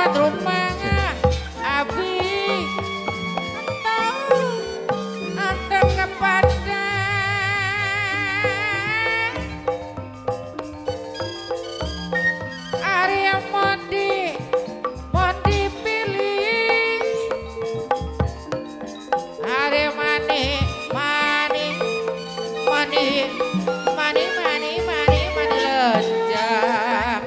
tuan rumah Abi atau kepada Arya Mondi pilih Arya mani lonjak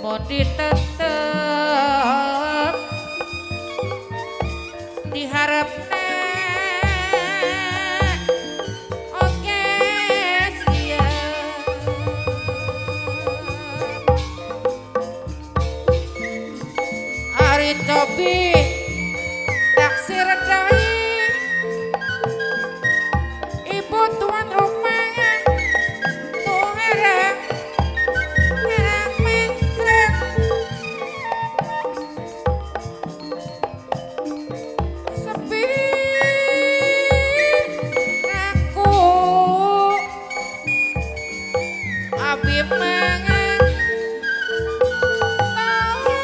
Mondi tetep diharapna oke siap Ari Cobi taksir dai ibu tuan rumah tuherang mencret sepi aku abi mangan tahu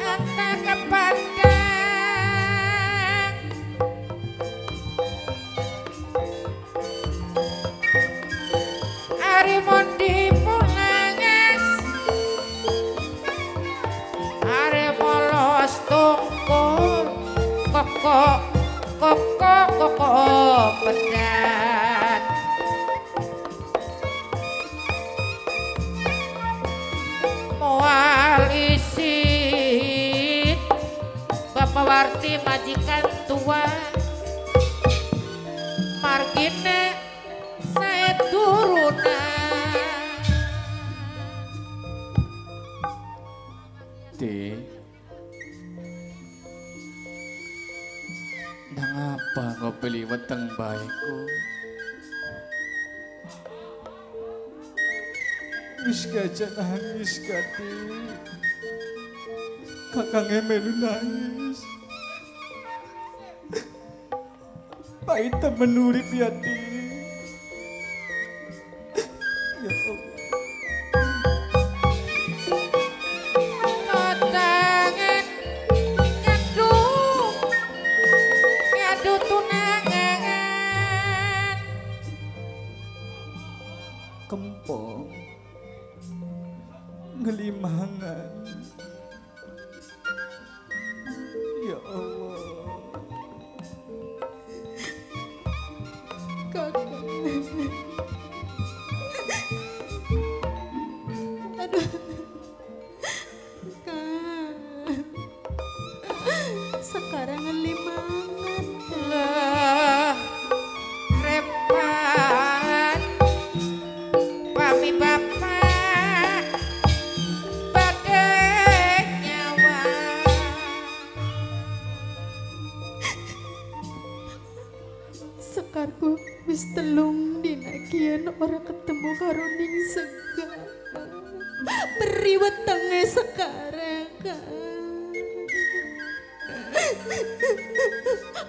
anta kepandang Ari Mondi punangas Ari molos tungkul koko pedan moal isit Bapak Warti majikan tua margine saya turunan Ti, nang apa kau pilih weteng baikku? Wis gajah nangis kati, kakang melu nangis. Pahit temen urip ya Ti. Ya Allah. Kocangan ngadu tunangan Kempong ngelimangan. Ya Allah. Kakak. Aduh. Kak. Sekarang ngelimangan. lah repan pami bapak badai nyawa Sekarku wis telung dina kian ora ketemu karo ning Sega. Beri wetenge sekarang Kak.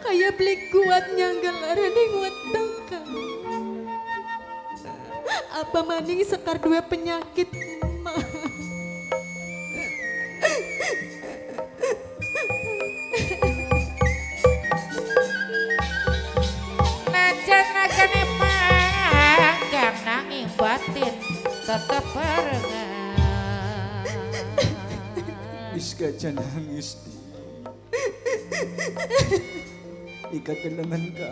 Kayak beli kuat nyanggal ning weteng Kak. Apa maning sekar dua penyakit mah. najan nagane panggang nanging batin tetep barengan Wis gajah nangis Ti. Ikat lengan ka.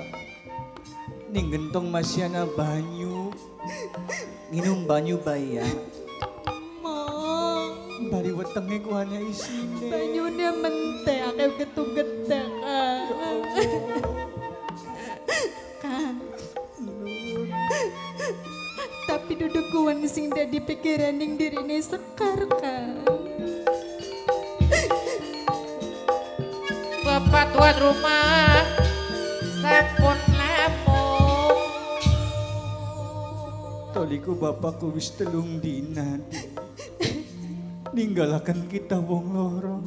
Ning gentong masyana banyu. Minum banyu baya. Mong, Bari wetenge ku hanya isine. banyune mente akeh getug-getek Kang. Tapi duduk kuwan sing dadi pikiran ning dirine Sekar Kang. bapak tuan rumah sampun lamun Toliku bapakku wis telung dina Ti. Ninggalakan kita wong loro.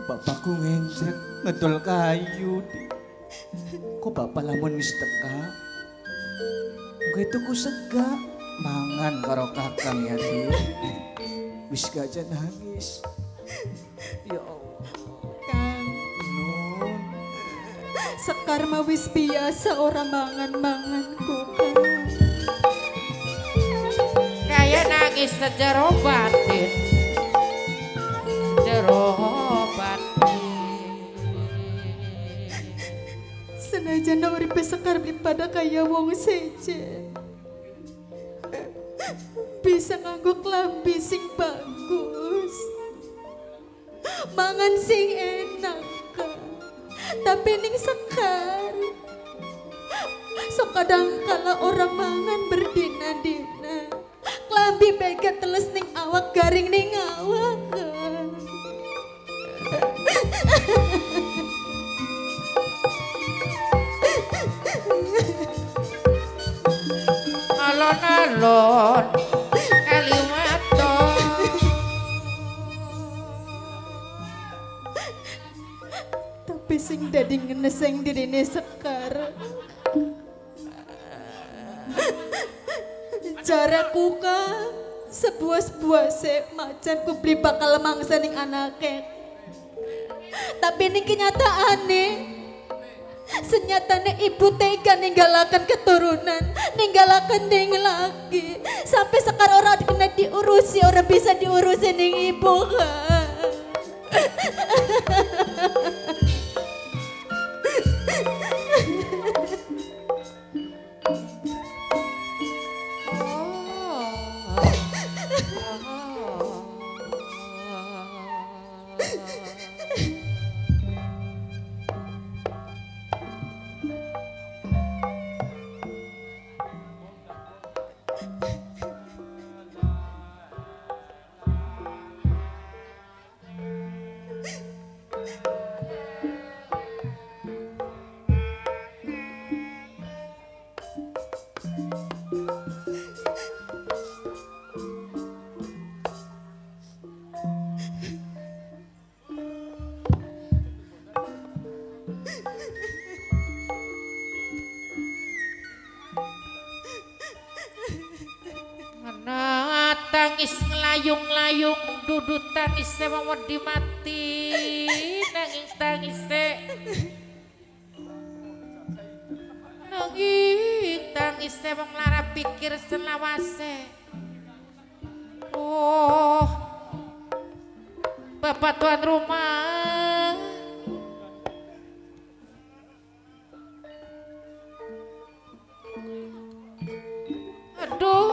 Bapakku ngencret ngedol kayu Ti. Kok bapak lamun wis teka Gue tuku sega mangan karo kakang Yati. Wis gak nangis. Ya Allah. Kang, Nun. Sekar mah wis biasa ora mangan-manganku, Kang. Kayak nangis sejero batin. Sejero batin. Senajan uripe Sekar daripada kaya wong sejen. Bisa nganggo klambi sing bagus. Mangan sing enak, Kang. Tapi ning Sekar sok kadang kala orang mangan berdina-dina. Klambi pegat teles ning awak, garing ning awak, Kang. Alon-alon kaliwaton. Tapi sing dadi ngeneseng dirine Sekar. Jaraku, Kang, sebuah-sebuah macan ku beli bakal mangsa ning anake. Tapi ning kenyataane senyatane ibu tega ninggalakan keturunan, ninggalakan ning laki. Sampai Sekar ora kena diurusi, ora bisa diurusi ning ibu, Kang. Tangis ngelayung-layung dudu tangis wong wedi mati nanging tangis wong lara pikir selawase. Oh Bapak tuan rumah, aduh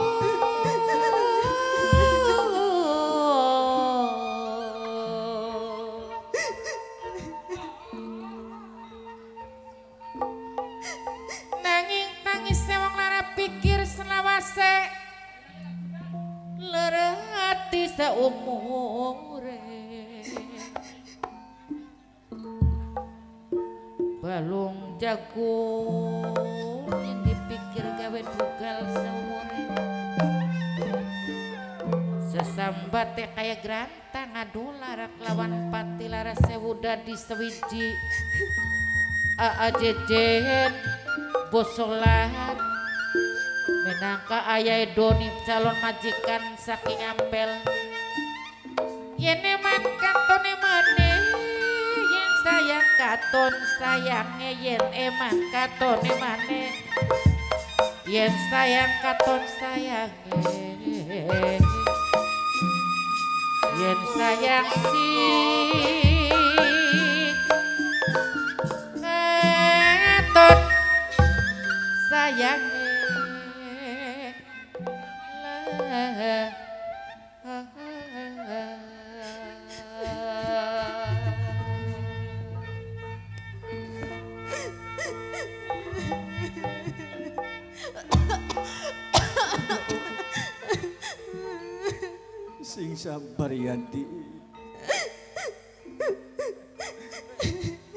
lerati saumure balung jagung yang dipikir gawe dugal saumure sesambate kaya grantang aduh larak lawan pati lara sewu dadi sewiji jejen bosolar menangka ayah Doni calon majikan saking ampel yen eman katone mane yen sayang katon sayangnya yen eman katone mane yen sayang katon sayangnya yen sayang si katon sayangnya Sing sabar Yanti.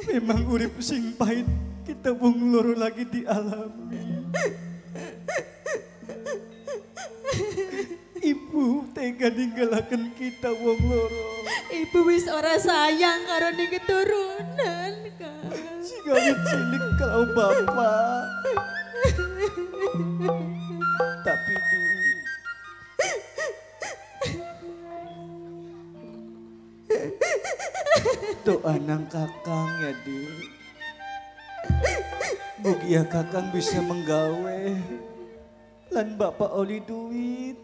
Memang urip sing pahit kita wong loro lagi dialami. Ibu tega ninggalaken kita wong loro. Ibu wis ora sayang karo ning keturunan, Kang. Sing cilik kalau bapak. doa nang kakang ya di. Mugia kakang bisa menggawe lan bapak oli duit.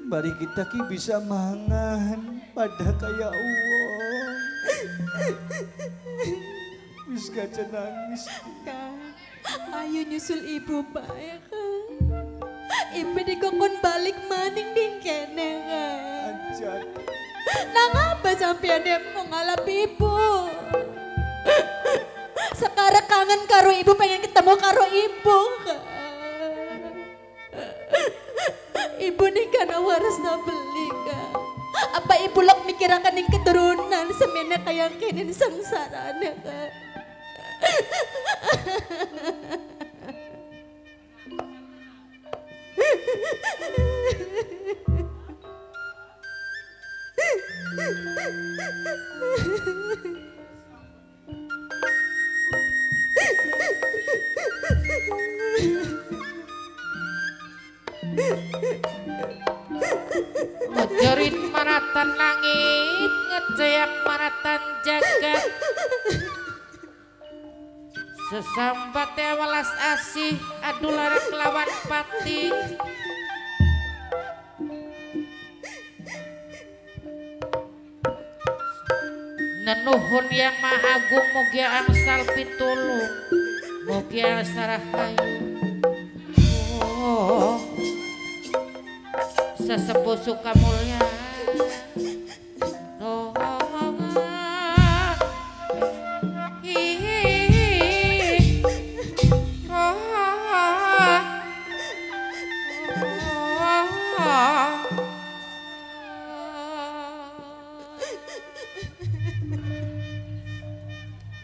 Mari kita ki bisa mangan pada kaya uang. Wis gak nangis. Kang, ayo nyusul ibu bae Kang. Ibu dikokon balik maning ding kene Kang. Anjan. Nang apa sampean mau ngalap ibu? Sekarang kangen karo ibu, pengen ketemu karo ibu Kang. Ibu nih kan waras na beli Kang. Apa ibu lok mikirakan ning keturunan semena kaya kinin sengsarane Kang. Ngejerit maratan langit, ngejeyak maratan jagat. Sesambat welas asih, adu lara kelawan pati. Nenuhun yang maha agung, mugia angsal pitulung, mugia sarahayu. Oh, sesepuh suka mulia. Oh,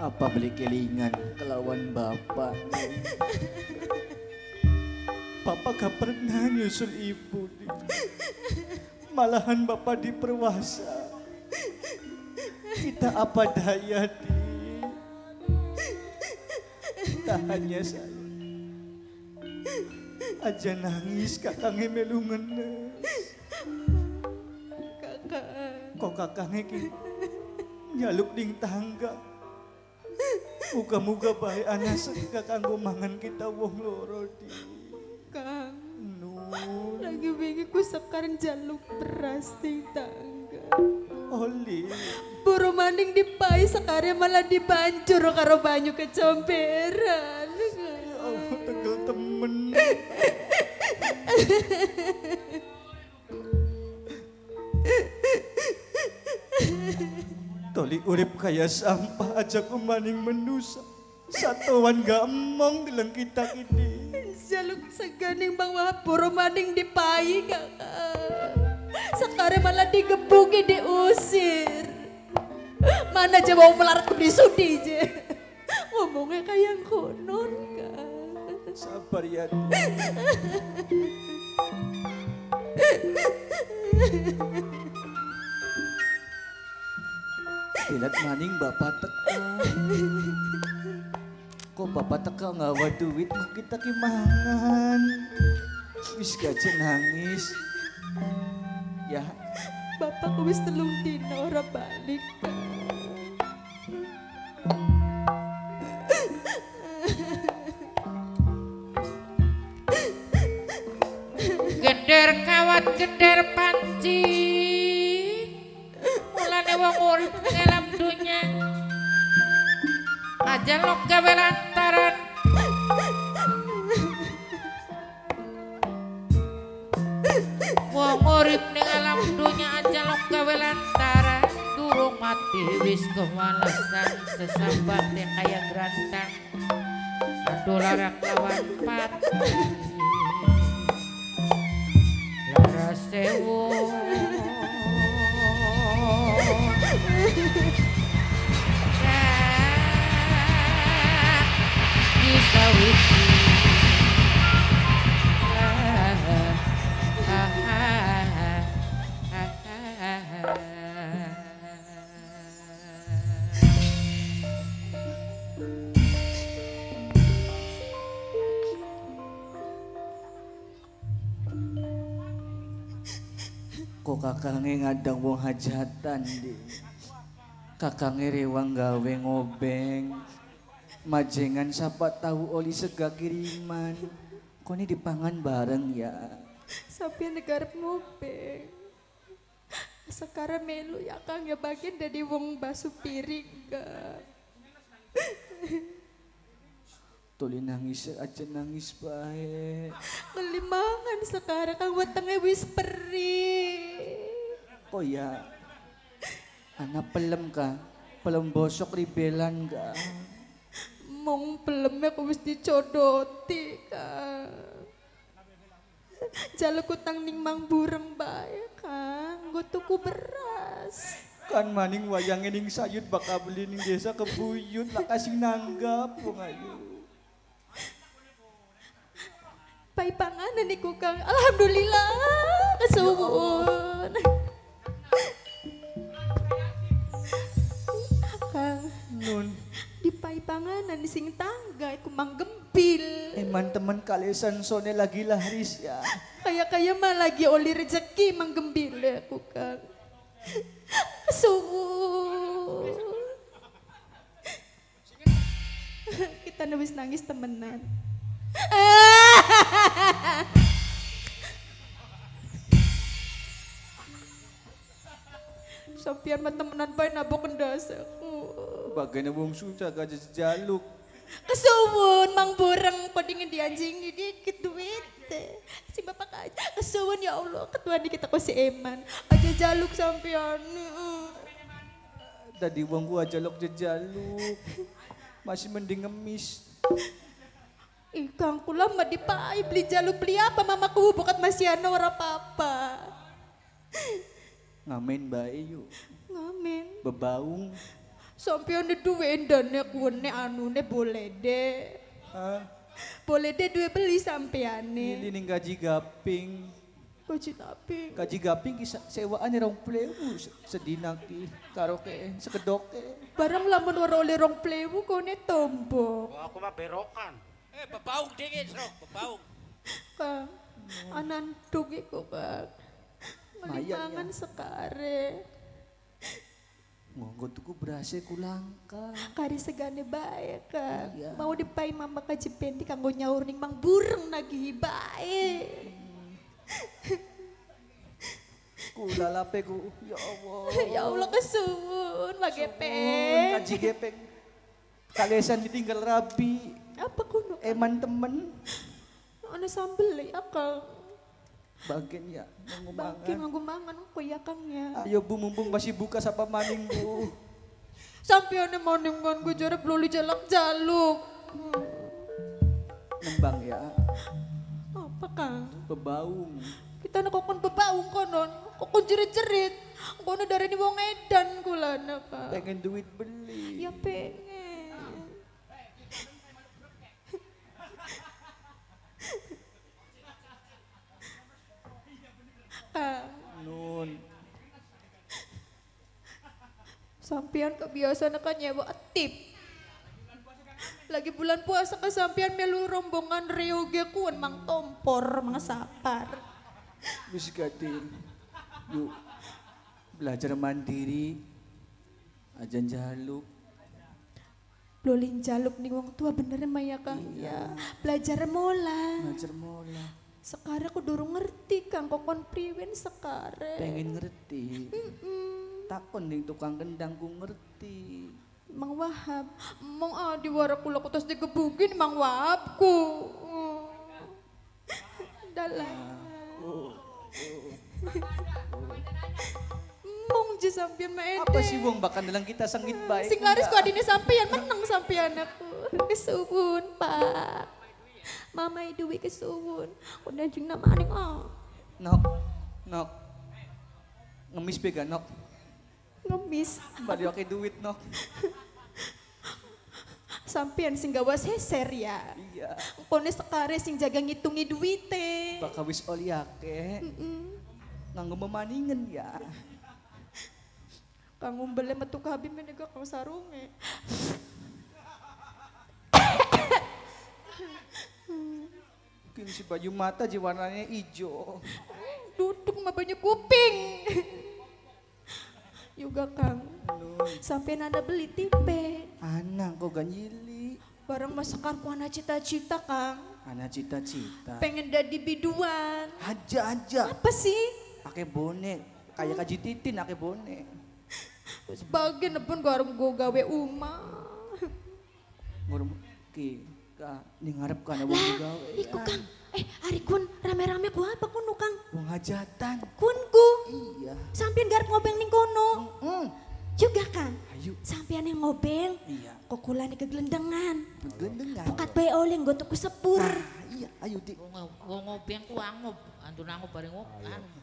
Apa beli kelingan kelawan bapak? Bapak gak pernah nyusul ibu. Malahan bapak diperwasa. Kita apa daya di? Tak hanya saya. Aja nangis kakangnya melu ngenes. Kakak. Kok kakangnya ki nyaluk ding tangga. Muga-muga baik anak sedekah kanggo mangan kita wong loro di. Kang, Nur, lagi wingi ku sekarang jaluk beras di tangga. Oli, Buru maning dipai sekarang malah dibancur karo banyu kecomberan. ya Allah tegel temen. Toli urip kaya sampah aja kumaning menusa. Satuan gak emong bilang kita ini. Jaluk seganing Bang Wahab buru maning dipai kakak. Sekarang malah digebuki diusir. Mana aja mau melarat ke sudi je. Ngomongnya kayak konon kak. Sabar ya. Bilat maning bapak teka. Kok bapak teka ngawa duit kok kita kimangan. Wis gaje nangis. Ya, Bapak wis telung dina ora balik kak. geder kawat geder panci. Mulane wong urip ngelam dunya. Aja lo gawe lantaran. Wong urip ning alam dunya aja lo gawe lantaran. Durung mati wis kewalasan sesambate kaya grantang. Aduh lara lawan pati. Lara sewu. Disawiti. Kok kakange ngadang wong hajatan di. Kakange rewang gawe ngobeng. Majengan sapa tahu oli sega kiriman. Kok ini dipangan bareng ya. Sampai negara ngobeng. Sekarang melu ya Kang ya bagian dari wong basuh piring Kang. Tuli nangis aja nangis bae. Kelimangan sekarang Kang wetenge wis perih. Oh ya. Anak pelem ka. Pelem bosok ribelan ka. Mong pelemnya aku wis dicodoti Kang. Jaluk utang ning Mang Bureng bae Kang. Nggo tuku beras. Kan maning wayang ning sayut bakal beli ning desa kebuyut lah kasih nanggap wong ayu. Pai panganan niku Kang. Alhamdulillah kesuwun. Kang, Nun, di pai panganan di sing tangga iku Mang Gembil. eman temen kalesan sone lagi laris ya. Kaya mah lagi oli rezeki Mang Gembil aku Kang. Kesuwun. Kita nangis nangis temenan. Sampian mah temenan bae nabok endasaku. Bagainya wong susah gajah sejaluk. Kesuwun Mang Bureng podingin dianjingi dikit duit. Si bapak aja kesuwun ya Allah ketua di kita ko si Eman. Aja jaluk sampean. Tadi wong gua jaluk jejaluk. Masih mending ngemis. Kang kula mah dipai beli jaluk beli apa mamaku bukat Masiana ora apa-apa. Ngamen bae yuk. Ngamen. Bebaung. Sampean di duwe endane kuene anune boleh deh. Hah? Boleh deh duwe beli sampeane. Ini ning gaji gaping. Gaji tapi. Gaji gaping sewaan 20.000 sedina ki karaoke sekedoke. Barang lamun ora oleh 20.000 kone tombok. Oh, aku mah berokan. Bebaung dingin, Sok, bebaung. Kang, anan dugi ko Kang. Mayan Malimangan sekare. Ngonggo tuku berase kulangka. Kari segane bae Kang. Iya. Mau dipai mama ka Jepenti kanggo nyaur ning Mang Bureng nagih bae. Kula lape ku ya Allah. Ya Allah kesuwun magepeng. Kaji gepeng. Kalesan ditinggal rabi. Apa kuno? Eman temen. Ana sambel ya Kang. Bagian ya Bangke mengumangan. nganggo mangan ko ya Kang ya. Ayo bu mumpung masih buka sapa maning bu. Sampeyan maning ngan gue jare bloli jalak-jaluk. Nembang ya. Apa Kang? Bebaung. Kita nakokon bebaung konon. Kokon jerit-jerit. Kono dari ni wong edan kulana Kang. Pengen duit beli. Ya pengen. Kang, Nun. sampean kebiasaan kan nyewa tip. Lagi bulan puasa ke sampean melu rombongan Rio Gekuan Mang Tompor, Mang Sapar. Wis gade. Yuk. Belajar mandiri. Ajan jaluk. Blolin jaluk nih wong tua beneran Maya Kang ya. Belajar mola. Belajar mola. Sekarang aku durung ngerti Kang kokon priwen sekarang. Pengen ngerti. Takon ning tukang kendang ku ngerti. Mang Wahab, mong di wara kula ko tos digebugin Mang Wahabku. Dalah. Mong je sampeyan maede. Apa sih wong bakal dalang kita sengit baik. Sing laris ku adine sampeyan menang sampeyan aku. Kesuwun, Pak. Mama Dewi kesuwun. Udah jeng nama aning Nok. Nok. Ngemis bega nok. ngemis. Bari oke duit nok. Sampeyan sing gawa seser ya. Iya. Kone sekare sing jaga ngitungi duite. Bakal wis oli ake. Nganggo memaningen ya. Kang umbele metu kabi menega kang sarunge. King si baju mata ji warnanya ijo. Duduk mah banyak kuping. Juga Kang, sampai nada beli tipe. Anak kok ganjili. Barang masakar ku anak cita-cita Kang. Anak cita-cita. Pengen jadi biduan. Aja. Apa sih? Ake bonek. Kayak kaji titin ake bonek. Sebagian pun gue gawe uma. Ngurung ki. Ngarep kan wong gawe. Iku Kang. Hari kun rame-rame ku apa kun Kang? Wong hajatan. Kunku. Iya. Sampean garap ngobeng ning kono. Juga Kang. Ayo. Sampean yang ngobeng. Iya. Kokulan di kegelendengan. Kegelendengan. Pukat bae oleh nggo tuku sepur. Iya, ayo Dik. Wong ngobeng ku angob, antun angob bareng ngob.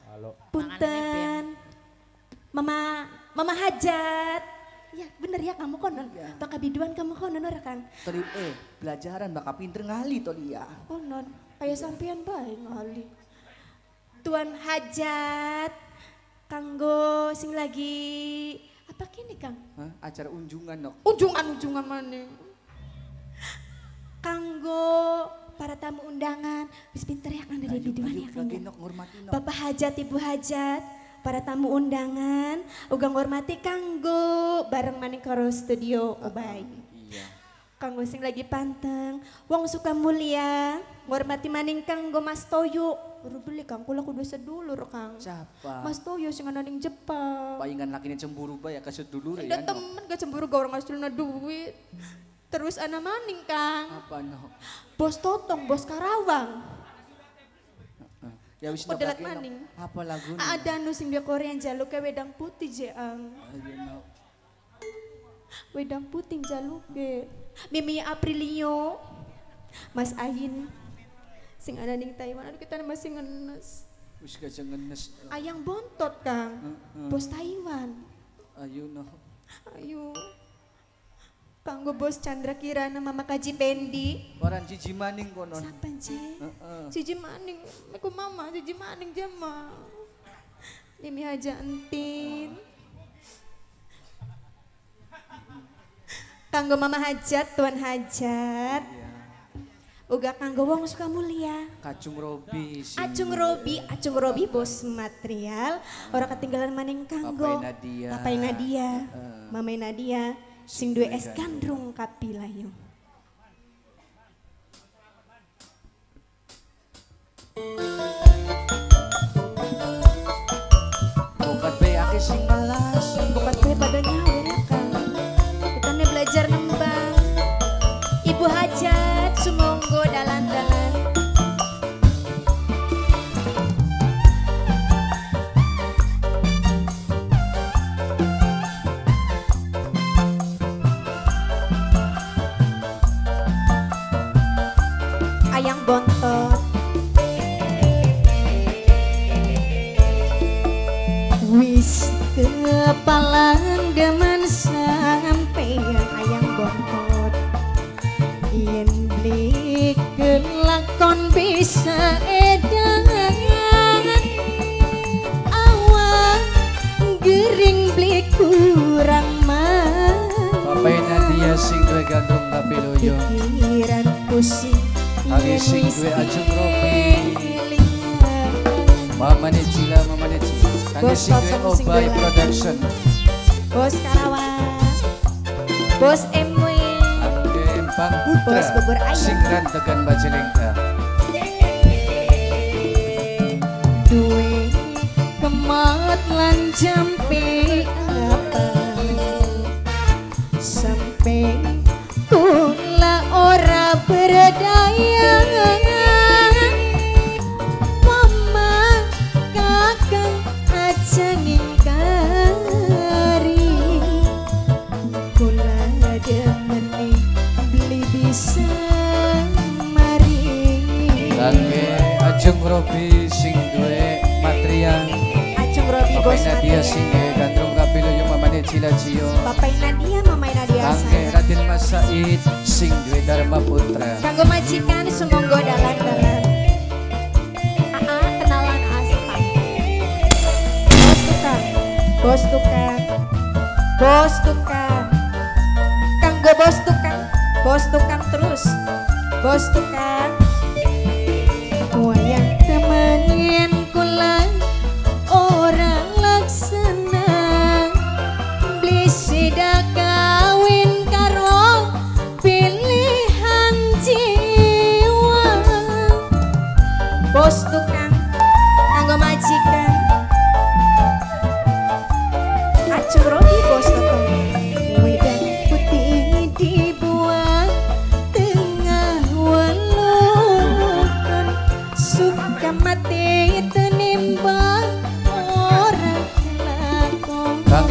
Halo. Punten. Mama Hajat. Ya bener ya kamu konon. Iya. Baka biduan kamu konon ora Kang. Tadi belajaran bakal pinter ngali tadi ya. Konon. Kayak sampean bae ngali. Tuan Hajat. Kanggo sing lagi apa kini Kang? Hah? Acara unjungan nok. Unjungan mana? Kanggo para tamu undangan. Wis pinter ya Kang dari biduan ya Kang. Nok ngurmatin nok. Bapak Hajat, Ibu Hajat, para tamu undangan, uga ngormati kanggo bareng maning karo studio Obay. Iya. Kanggo sing lagi panteng, wong suka mulia, ngormati maning kanggo Mas Toyo. Baru beli Kang, kula kudu sedulur Kang. Siapa? Mas Toyo sing ana ning Jepang. Palingan lakinya cemburu ba ya kasih dulur Ada ya. temen gak cemburu gak orang ngasulna duit. Terus ana maning Kang, Apa nok? Bos Totong, Bos Karawang. Ya wis Pedelat nok lagi, maning. Nok. Apa lagu? Ada nu sing dia Korean jaluk ke wedang putih jeang. Ayo nok. Wedang putih jaluk ke. Mimi Aprilio. Mas Ayin. Sing ada ning Taiwan. Aduh kita masih ngenes. Wis gajah ngenes. Ayang Bontot Kang. Bos Taiwan. Ayo nok. Ayo. Kanggo Bos Chandra Kirana Mama Kaji Pendi. Waran Cici Maning konon. Sapan Ci? Heeh. Cici Maning. Aku Mama Cici Maning jama. Mimi Haja Entin. Kanggo Mama Hajat, Tuan Hajat. Iya. Uga kanggo wong suka mulia. Kacung Robi. Acung Robi bos material. Ora ketinggalan maning kanggo. Papai Nadia. Papai Nadia. Mamai Nadia. Sing duwe es gandrung kapilayu. Bukat be ake sing melas. Bukan kue pada nyawa ya Kang. Kita nih belajar nembang. Ibu Hajat sumonggo dalan-dalan. Ayang Bontot. Wis kepalang demen sampeyan Ayang Bontot. Yen beli kelakon bisa edan. Awak gering beli kurang man. Papai Nadia sing duwe gandrung kapiloyo. Pikiran pusing. Kami sing duwe Acung Robi. Mama Necila. Kami Bos sing duwe Totong sing Obay duwe Production. Bos Karawang. Bos MW. Ake Empang Putra. Bos bubur ayam. Sing rantegan Bajilengka. Duwe kemat lan jampe apa sampai kula ora berdaya. Mama kakang aja ngingkari. Kula demeni beli bisa mari. Kangge Acung Robi sing duwe material. Acung Robi Papai bos Nadia material. sing duwe gandrung kapiloyo. Mama Necila Cio. Bapak Nadia, Mama Nadia Kangge saya. Raden Mas Said sing duwe Dharma Putra. Kanggo majikan sumonggo dalan-dalan. Kenalan asepan. Bos tukang. Bos tukang. Kanggo bos tukang. Bos tukang terus. Bos tukang. Wayang temenin kula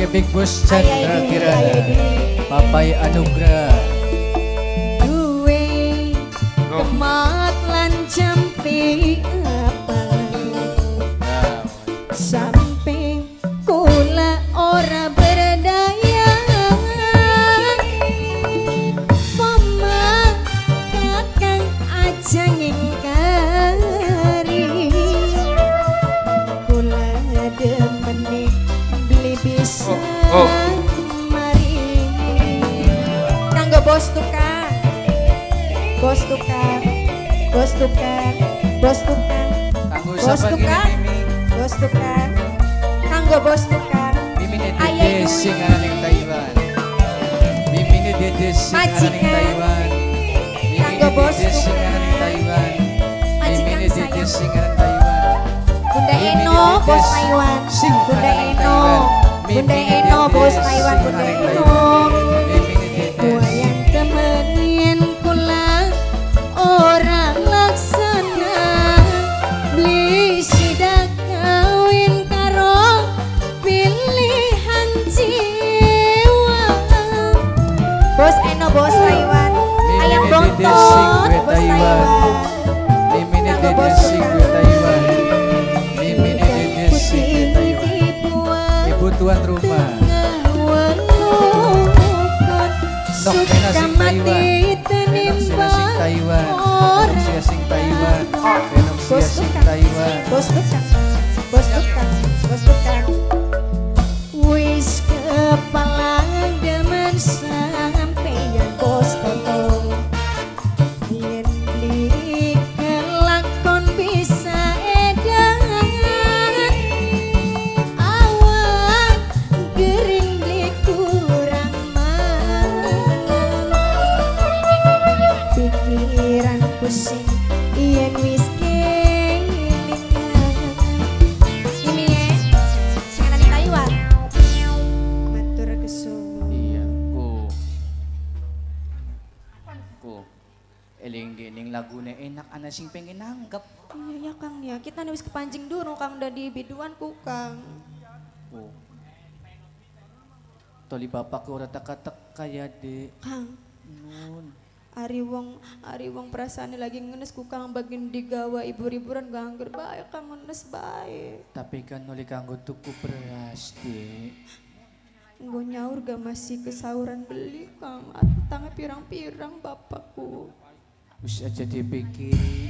Big Boss Chandra Kirana, Papai Anugrah. Duwe kemat lan jampi apa sampai kula ora berdaya. Mama kakang aja ngingkari kula demene beli bisa mari kanggo bos tukang bos tukang bos tukang bos tukang Kanggo bos sapa tukang gini Mimi? bos tukang kanggo bos tukang Mimi ini Ayah dede duit. sing aning Taiwan. Mimi ini dede sing aning Majikan. Taiwan. Mimi Kanggo ini bos dede sing tukang. aning Taiwan. Mimi Majikan ini dede sayang. sing aning Taiwan. Bunda Mimi ini Eno dede bos Taiwan sing Bunda aning Eno Taiwan. Mimi Bunda ini Eno dede bos Taiwan sing Bunda aning Eno Taiwan. Mimi ini dede wayang temenin kula orang laksana beli sidak kawin karo pilihan jiwa bos Eno bos Taiwan ayam Mimi ini dede bontot sing gue bos Taiwan. Taiwan Mimi ini Kanggo dede bos sing tukang. gue Taiwan. Mimi ini dede sing gue Taiwan. Ibu tuan rumah. Nok kena sing Taiwan. Enok sila sing Taiwan. Enok sila sing Taiwan. Enok sila sing Taiwan. Bos tukang, bos tukang, bos tukang. Wis kepala demen sampeyan bos tolong. Yen beli kelakon bisa edan. Awak gering beli kurang mangan. Pikiran pusing yen wis kelingan. Ini ya, sing ana ning Taiwan. Matur kesuwun. Iya, ku eling gening lagune enak ana sing pengen nanggep. Iya ya Kang ya, kita wis kepancing dulu Kang udah di biduan ku Kang. Ku toli bapak ku ora teka-teka ya, Dek. Kang, Nun. ari wong perasaane lagi ngenes ku Kang bagin digawa ibu-iburan gangger bae Kang ngenes bae. Tapi kan nuli kanggo tuku beras, Dek. Nggo nyaur gak masih kesauran beli Kang, atangnya pirang-pirang bapakku. Wis aja dipikiri.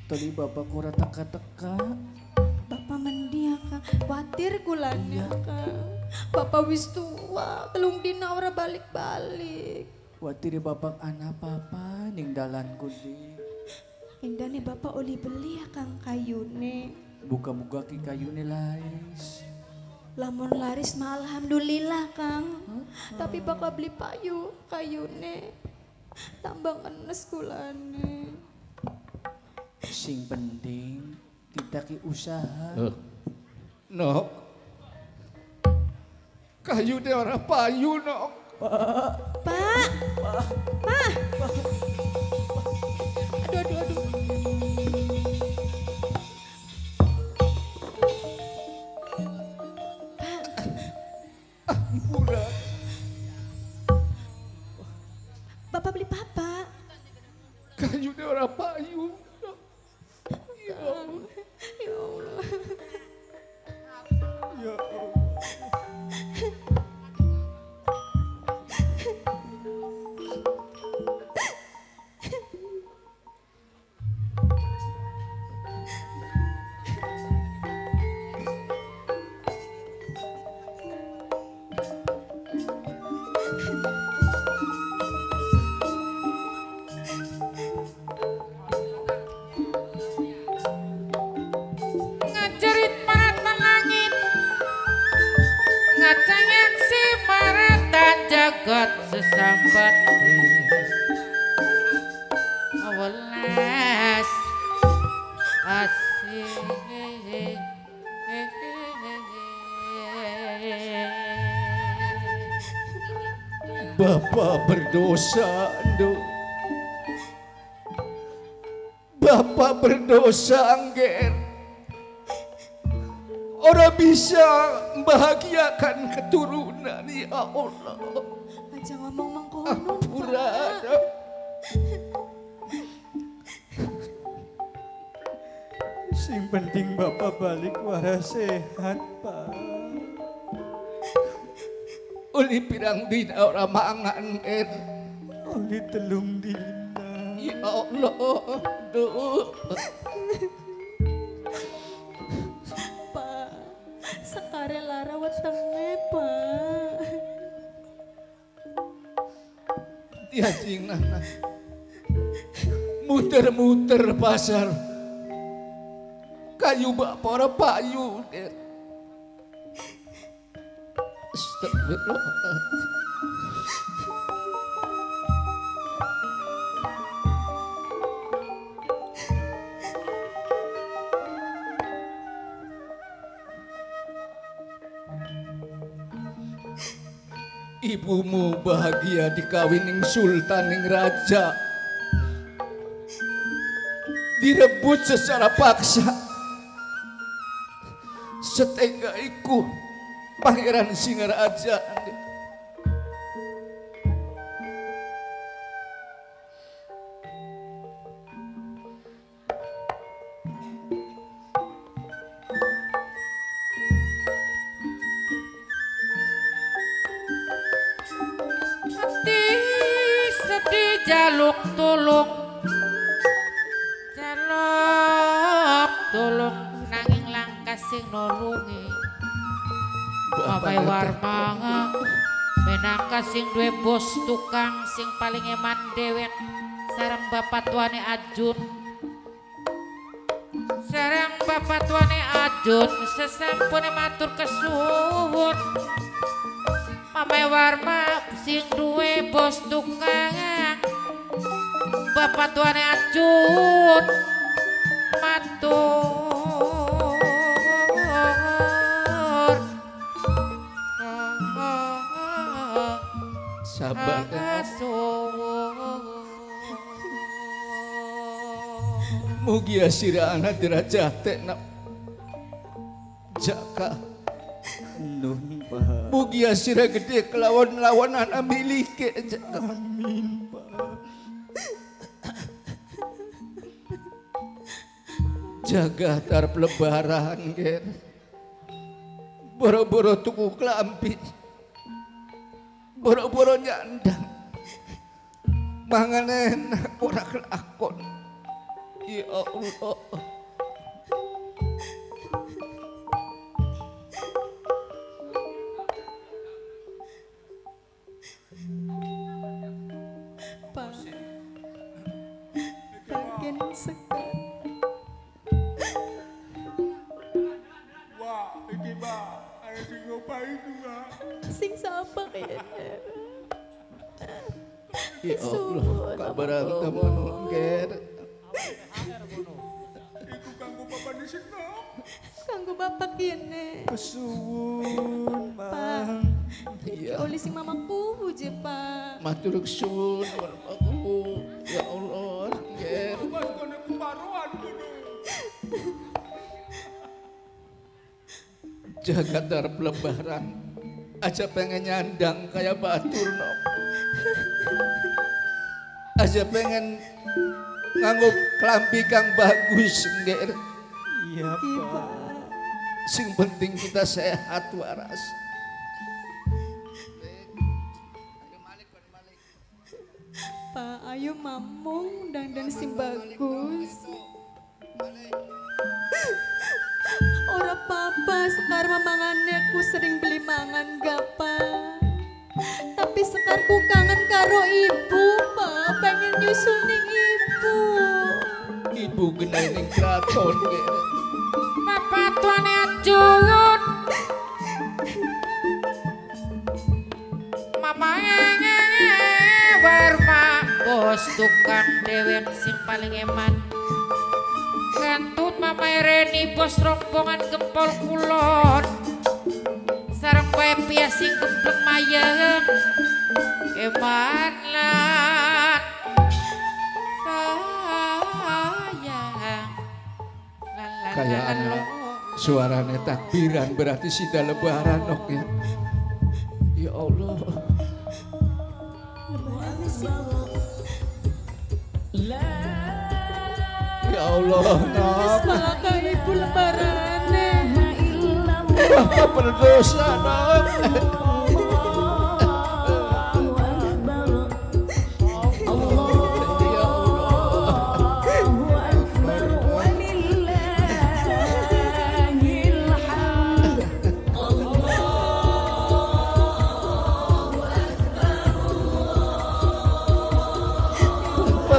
Toli bapak ku ora teka-teka. Bapak mendia Kang, khawatir kulanya Kang. Bapak wis tua, telung dina ora balik-balik. Watiri bapak ana apa-apa ning dalanku, Dek. Indah nih Bapak oli beli ya Kang kayune. Buka-buka ki kayune laris. Lamun laris mah alhamdulillah Kang. Tapi bakal beli payu kayune. Tambang enes kulane. Sing penting kita ki usaha. Nok, kayu deh orang payu nok. Pak. Pak. Aduh. Ampura, Bapak beli papa. kayu deh orang payu. Nok. Ya Allah, Ya Allah. ya Allah. Ngajerit maratan langit, ngacengek si maratan jagat sesambat. Awelas asih. Bapak berdosa, Nduk. Bapak berdosa, Angger. orang bisa membahagiakan keturunan ya Allah. Aja ngomong mengkonon, Ampura. Pak. Sing penting Bapak balik waras sehat, Pak. Uli pirang dina orang mangan ger. Oli telung dina. Ya Allah, duh. Pak, sekare lara wetenge, Pak. Dia jingan. Muter-muter pasar. Kayu bapak orang payu ger. Astagfirullah. Ibumu bahagia dikawining sultan ning raja. Direbut secara paksa. Setengah iku Pangeran Singaraja. Sedih jaluk tulung nanging langkas sing nulungi Bapak Warma menangka sing duwe bos tukang sing paling eman dewek sareng bapak tuane Ajun sesampune matur kesuwun Mame Warma sing duwe bos tukang bapak tuane Ajun matur Sabar mugia sirana dirajate nak jaka Nun, Pak. mugia sira gede kelawan-lawan anak milike jaka. Amin, Pak. Jaga tarp lebaran ger boro-boro tuku klambi boro-boro nyandang mangan enak ora kelakon ya Allah. Pak, bagian sekar. Sing sapa kayaknya. Ya Allah, kabar teman ger. Iku kanggo bapak di sini. Kanggo bapak kene. Kesuwun, Mang. Iya. Oli sing mamaku je, Pak. Matur suwun aku. Ya Allah, ger. Mas kono keparuan kono. Jaga tarp lebaran. Aja pengen nyandang kayak batur no. Aja pengen nganggo klambi kang bagus nger. Iya, Pak. Sing penting kita sehat waras. Pak, ayo mamung dan sing bagus. Ora apa-apa, sekarang mamangane aku sering beli mangan gak, Pak. Tapi sekarang ku kangen karo ibu, Pak. Pengen nyusul ning ibu. Ibu genai ning kraton nger. bapak tuane Ajun Mama Warma bos tukang dewek sing paling eman gantut Mama Reni bos rombongan gempol kulon sareng bae pias sing gembleng mayeng eman lan sayang Kayak anak Suaranya takbiran berarti sudah lebaran ok ya. Ya Allah. Ya Allah, Terus malah ke ibu lebarannya. apa berdosa nak?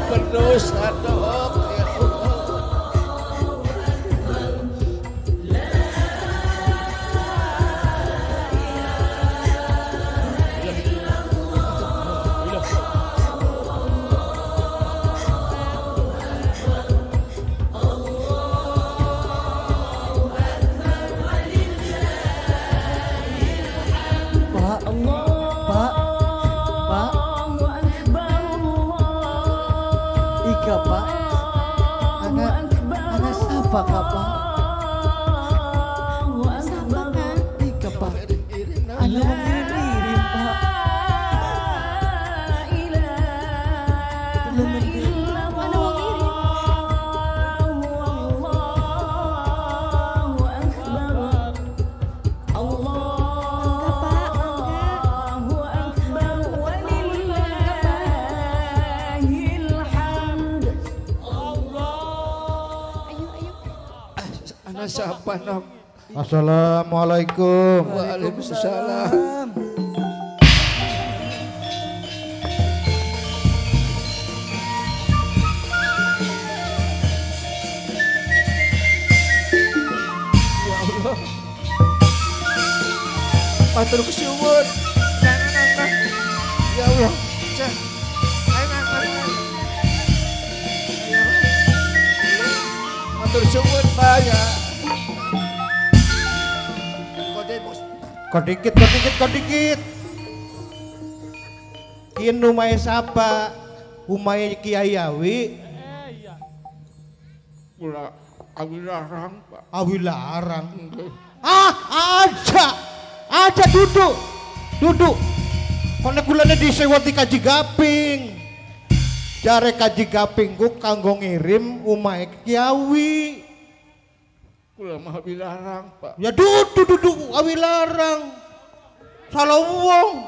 Berdosa dok ya Allah. Pak, Pak, Pak, Ika Pak, anak siapa Kak Pak? Siapa kan? Ika Pak, anak mau ngirim Pak. Belum ngirim. Mana mau ngirim? Anak siapa nok? Assalamualaikum. Waalaikumsalam. Ya Allah. Matur kesuwun. Nang. Ya Allah. Cah. Nang. Ya. Matur suwun Pak ya. Kau dikit. Kian umay sapa, umay Kiai Awi, Kula awilarang Pak. Awi larang. Aja duduk. Konek gulane disewati kaji gaping. Jare kaji gapingku kanggo ngirim umay Kiai. Kula mah awilarang Pak. Ya duduk awi larang. Salah wong.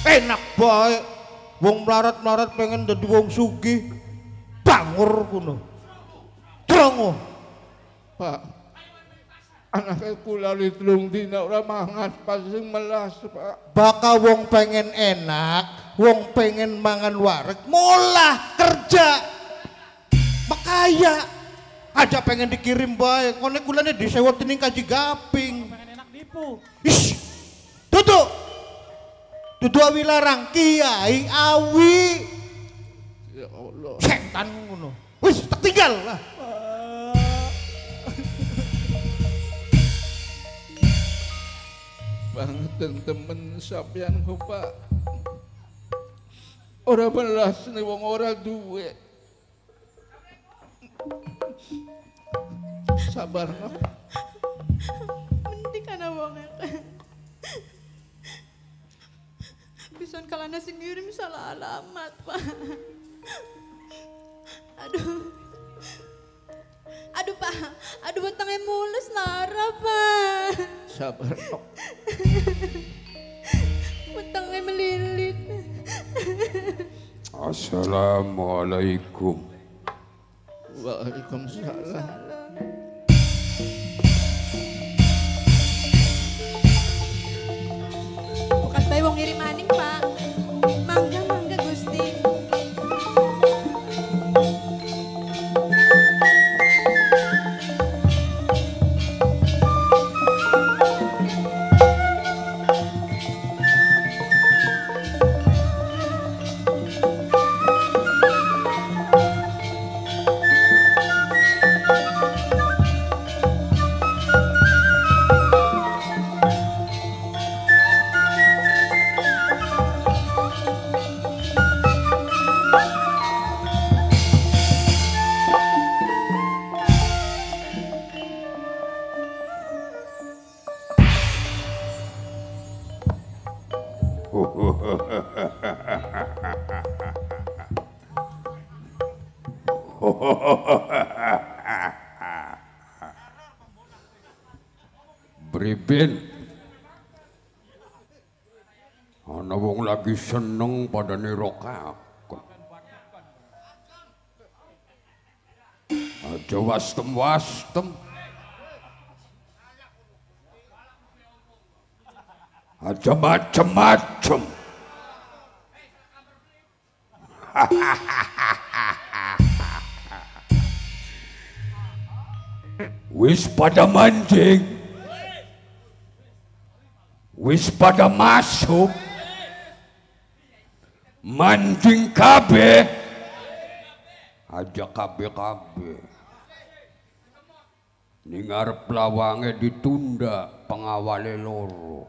Enak bae. Wong melarat pengen dadi wong sugih. Bangur kuno. Trongo. Pak. Anaknya kula litlung dina ora mangan pasing melas Pak. Baka wong pengen enak, wong pengen mangan wareg, molah kerja. Makaya aja pengen dikirim bae, konek gulane disewot ning kaji gaping. Pengen enak nipu. Ish. Dudu awi larang Kiai Awi. Ya Allah. Setan ngono. Wis tak tinggal lah. Banget temen sampeyan ku Pak. Ora belas nih wong ora duwe. Sabar nok. Mending kana wong Bison kalana sing ngirim salah alamat, Pak. Aduh Pak, betangnya mulus lara Pak. Sabar nok. Betangnya melilit. Assalamualaikum. Waalaikumsalam. Bukan bayi wong ngirim maning Pak. Mangga Gusti. Bin. Ana wong lagi seneng pada nirokakon. Aja wastem-wastem. Aja macem-macem. Wis pada mancing. Wis pada masuk. Mancing kabeh. Aja kabeh-kabeh. Ning arep lawange ditunda pengawale loro.